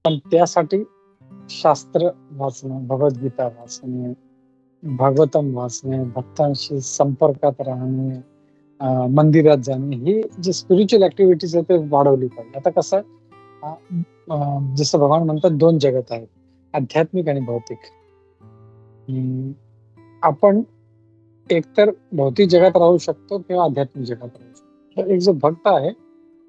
पण त्यासाठी शास्त्र वाचणं, भगवद्गीता वाचणे, भागवतम वाचणे, भक्तांशी संपर्कात राहणे, मंदिरात जाणे, ही जी स्पिरिच्युअल ऍक्टिव्हिटीज आहे ते वाढवली पाहिजे. आता कसं आहे, जसं भगवान म्हणतात 2 जगत आहेत, आध्यात्मिक आणि भौतिक. अं, आपण एकतर भौतिक जगात राहू शकतो किंवा आध्यात्मिक जगात राहू शकतो. तर एक जो भक्त आहे,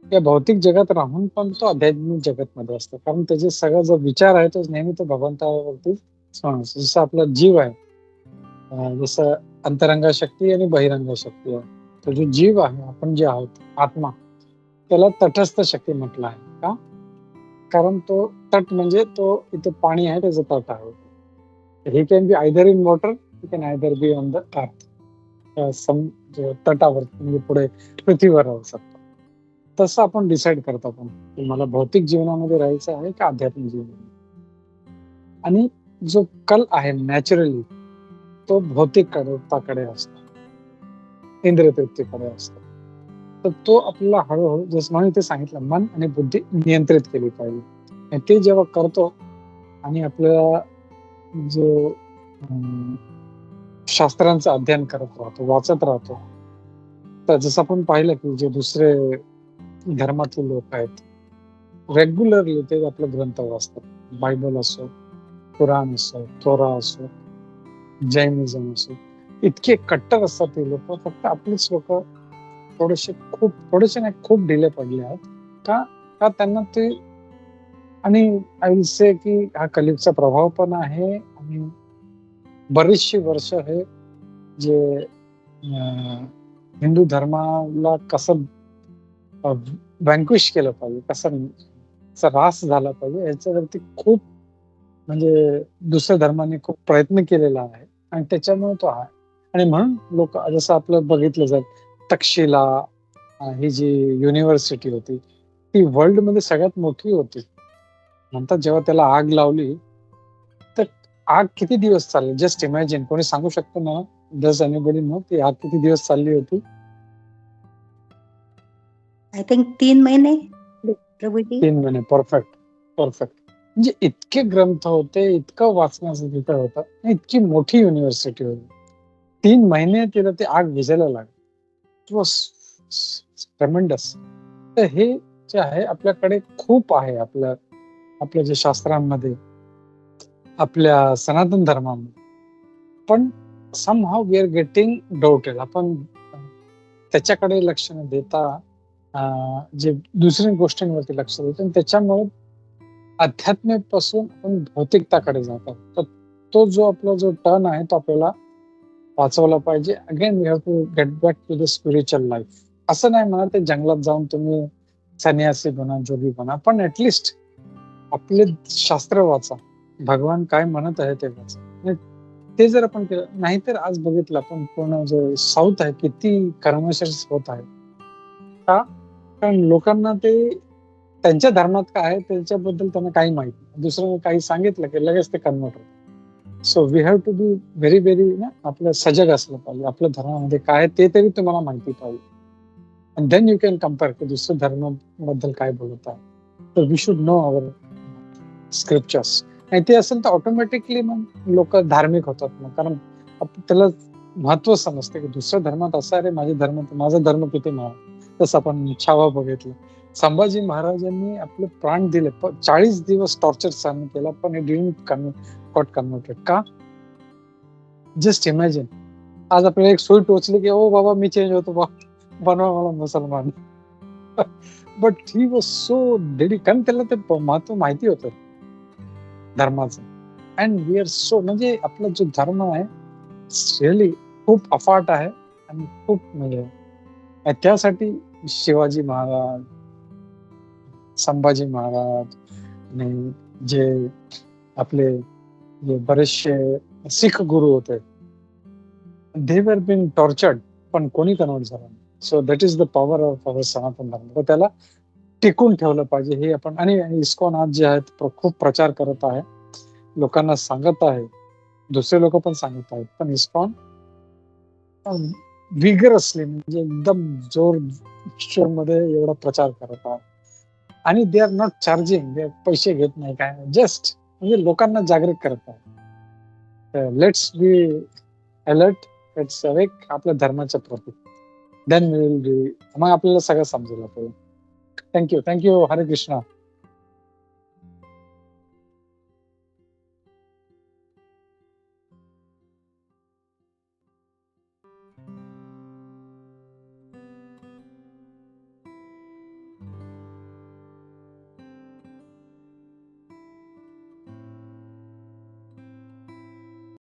त्या भौतिक जगात राहून पण तो आध्यात्मिक जगतमध्ये असतो. कारण त्याचे सगळा जो विचार आहे तो नेहमी तो भगवंतावरती स्मरण असतो. जसं आपला जीव आहे, जसं अंतरंगा शक्ती आणि बहिरंगा शक्ती आहे. तो जो जीव आहे, आपण जे आहोत, आत्मा, त्याला तटस्थ शक्ती म्हटलं आहे. का? कारण तो तट म्हणजे तो इथे पाणी आहे त्याचं तट आहे. He can be either in water, he can either be on the earth. तटावर म्हणजे पुढे पृथ्वीवर राहू शकतो. तसं आपण डिसाईड करतो आपण की मला भौतिक जीवनामध्ये राहायचं आहे का आध्यात्मिक जीवनामध्ये. आणि जो कल आहे नॅचरली तो भौतिकताकडे असतो, इंद्रियतृप्तीकडे असतो. तर तो आपल्याला हळूहळू, जसं म्हणून ते सांगितलं, मन आणि बुद्धी नियंत्रित केली पाहिजे. आणि ते जेव्हा करतो आणि आपल्याला जो शास्त्रांचं अध्ययन करत राहतो, वाचत राहतो, तर जसं आपण पाहिलं की जे दुसरे धर्मातले लोक आहेत, रेग्युलरली ते आपले ग्रंथ वाचतात. बायबल असो, कुराण असो, तोरा असो, जैनिझम असो, इतके कट्टर असतात ते लोक. फक्त आपलेच लोक थोडेसे नाही, खूप ढिले पडले आहेत. का? का त्यांना ते, आणि आय विल से की हा कलियुगचा प्रभाव पण आहे. आणि बरीचशी वर्ष हे जे हिंदू धर्माला कसं व्हँक्विश केलं पाहिजे, कसं ऱ्हास झाला पाहिजे, याच्यावरती खूप म्हणजे दुसऱ्या धर्माने खूप प्रयत्न केलेला आहे. आणि त्याच्यामुळे तो आहे. आणि म्हणून लोक, जसं आपलं बघितलं जाईल, तक्षशिला ही जी युनिव्हर्सिटी होती ती वर्ल्ड मध्ये सगळ्यात मोठी होती. नंतर जेव्हा त्याला आग लावली, तर आग किती दिवस चालली? Just imagine. कोणी सांगू शकतो ना? डज एनीबडी नो ती आग किती दिवस चालली होती? आय थिंक 3 महिने प्रभूजी. 3 महिने. Perfect, perfect. म्हणजे इतके ग्रंथ होते, इतकं वाचण्याचं तिथं होतं, इतकी मोठी युनिव्हर्सिटी होती. 3 महिने तिला ते आग विझायला लागली. It was ट्रेमेंडस. तर हे जे आहे आपल्याकडे खूप आहे, आपल्या जे शास्त्रांमध्ये, आपल्या सनातन धर्मामध्ये. पण somehow we are getting doubted. आपण त्याच्याकडे लक्ष न देता जे दुसऱ्या गोष्टींवरती लक्ष देतो, आणि त्याच्यामुळे अध्यात्मापासून आपण भौतिकताकडे जातो. तर तो जो आपला जो टर्न आहे तो आपल्याला वाचवला पाहिजे. Again we have to get back to the spiritual life. असं नाही म्हणा ते जंगलात जाऊन तुम्ही संन्यासी बना, जोगी बना, पण ऍटलिस्ट आपले शास्त्र वाचा, भगवान काय म्हणत आहे ते वाचा. आणि ते जर आपण केलं, नाहीतर आज बघितलं आपण पूर्ण जो साऊथ आहे किती कर्मशेष होत आहे. का? कारण लोकांना ते त्यांच्या धर्मात काय आहे त्याच्याबद्दल त्यांना काही माहित नाही. दुसरं काही सांगितलं की लगेच ते कन्वर्ट होतं. So we have to be very very ना, आपलं सजग असलं पाहिजे. आपल्या धर्मामध्ये काय आहे ते तरी तुम्हाला माहिती पाहिजे. And then you can compare की दुसऱ्या धर्माबद्दल काय बोलत आहे. तर we should know our scriptures. आणि ते असेल तर ऑटोमॅटिकली मग लोक धार्मिक होतात. मग कारण त्याला महत्व समजते की दुसऱ्या धर्मात असं आहे, माझा धर्म किती महान. तसं आपण छावा बघितलं. संभाजी महाराजांनी आपले प्राण दिले, 40 दिवस टॉर्चर सहन केला, पण हे डिडंट गॉट कन्वर्टेड. का? Just imagine. आज आपल्याला एक सोय टोचली की ओ बाबा मी चेंज होतो, बनवा मला मुसलमान. But he was so dedicated, कारण त्याला ते महत्व माहिती होतं धर्माचं. अँड वी आर सो, म्हणजे आपला जो धर्म आहे रिअली खूप अफाट आहे. आणि खूप म्हणजे त्यासाठी शिवाजी महाराज, संभाजी महाराज आणि जे आपले जे बरेचसे सिख गुरु होते, दे वर बीन टॉर्चर्ड, पण कोणी कन्वर्ट झाला नाही. So that is the power of our सनातन धर्म. तर त्याला टिकून ठेवलं पाहिजे हे आपण. आणि इस्कॉन आज जे आहेत खूप प्रचार करत आहे, लोकांना सांगत आहे, दुसरे लोक पण सांगत आहेत, पण इस्कॉन विगरसली म्हणजे एकदम जोर मध्ये एवढा प्रचार करत आहे. आणि दे आर नॉट चार्जिंग, ते पैसे घेत नाही काय, जस्ट म्हणजे लोकांना जागृत करतात. Let's be alert, let's awake आपल्या धर्माच्या प्रती. देन विल बी, मग आपल्याला सगळं समजेल आपल्याला. थँक्यू हरे कृष्णा.